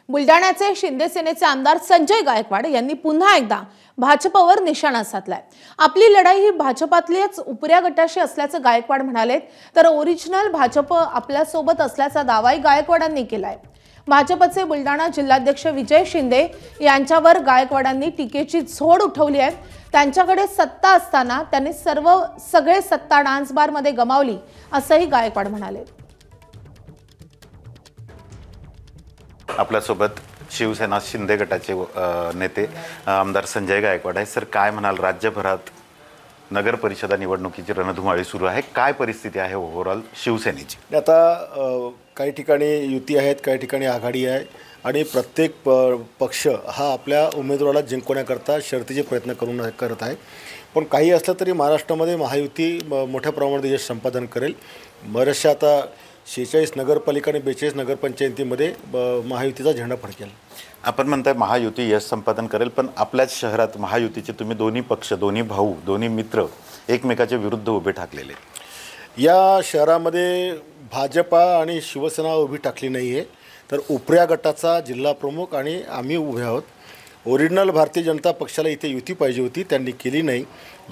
बुलढाण्याचे शिंदे सेनेचे आमदार संजय गायकवाड यांनी पुन्हा एकदा भाजपवर निशाणा साधलाय। आपली लढाई ही भाजपातल्याच उपऱ्या गटाशी असल्याचं गायकवाड म्हणाले, तर ओरिजिनल भाजप आपल्या सोबत असल्याचा दावाही गायकवाडांनी केलाय। भाजपचे बुलढाणा जिल्हाध्यक्ष विजय शिंदे यांच्यावर गायकवाडांनी टीकेची झोड उठवली आहे। त्यांच्याकडे सत्ता असताना त्यांनी सगळे सत्ता डान्स बार मध्ये गमावली असंही गायकवाड म्हणाले। आपल्यासोबत शिवसेना शिंदे गटाचे नेते आमदार संजय गायकवाड आहे। सर, काय म्हणाल? राज्यभरात नगर परिषदा निवडणुकीची रणधुमाळी सुरू आहे, काय परिस्थिती आहे ओव्हरऑल शिवसेनेची? आता काही ठिकाणी युती आहेत, काही ठिकाणी आघाडी आहे आणि प्रत्येक पक्ष हा आपल्या उमेदवाराला जिंकवण्याकरता शर्तीचे प्रयत्न करत आहे। पण काही असलं तरी महाराष्ट्रामध्ये महायुती मोठ्या प्रमाणात यश संपादन करेल। बऱ्याचशा आता 46 नगरपालिका आणि 42 नगरपंचायतीमध्ये महायुतीचा झेंडा फडकेल। आपण म्हणताय महायुती यश संपादन करेल, पण आपल्याच शहरात महायुतीचे तुम्ही दोन्ही पक्ष, दोन्ही भाऊ, दोन्ही मित्र एकमेकाच्या विरुद्ध उभे ठाकलेले। या शहरामध्ये भाजपा आणि शिवसेना उभी टाकली नाही आहे, तर उपऱ्या गटाचा जिल्हा प्रमुख आणि आम्ही उभे आहोत। ओरिजिनल भारतीय जनता पक्षाला इथे युती पाहिजे होती, त्यांनी केली नाही।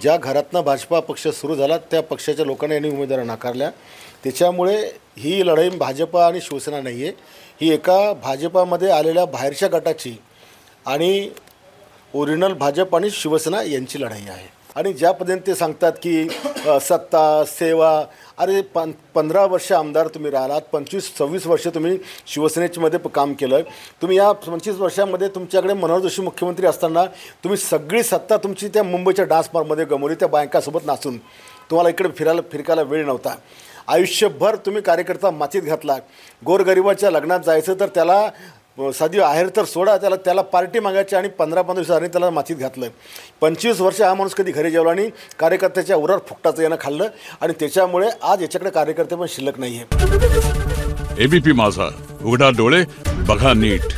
ज्या घरातनं भाजपा पक्ष सुरू झाला त्या पक्षाच्या लोकांनी यांनी उमेदवार नाकारल्या। त्याच्यामुळे ही लढाई भाजपा आणि शिवसेना नाही आहे, ही एका भाजपामध्ये आलेल्या बाहेरच्या गटाची आणि ओरिजिनल भाजप आणि शिवसेना यांची लढाई आहे। आणि ज्या पद्धतीने ते सांगतात की सत्ता सेवा, अरे 15 वर्ष आमदार तुम्ही राहिलात, 25-26 वर्ष तुम्ही शिवसेनेमध्ये काम केलं। तुम्ही या 25 वर्षामध्ये तुमच्याकडे मनोहर जोशी मुख्यमंत्री असताना तुम्ही सगळी सत्ता तुमची त्या मुंबईच्या डान्स बारमध्ये गमावली, त्या बायकासोबत नाचून। तुम्हाला इकडे फिरकायला वेळ नव्हता। आयुष्यभर तुम्ही कार्यकर्ता मातीत घातला। गोरगरिबाच्या लग्नात जायचं तर त्याला साधी आहेर तर सोडा, त्याला पार्टी मागायची आणि 15-15 दिवसांनी त्याला मातीत घातलं। 25 वर्ष हा माणूस कधी घरी जेवला आणि कार्यकर्त्याच्या उरावर फुकटाचं यानं खाल्लं आणि त्याच्यामुळे आज याच्याकडे कार्यकर्ते पण शिल्लक नाही आहे। एबीपी माझा, उघडा डोळे बघा नीट।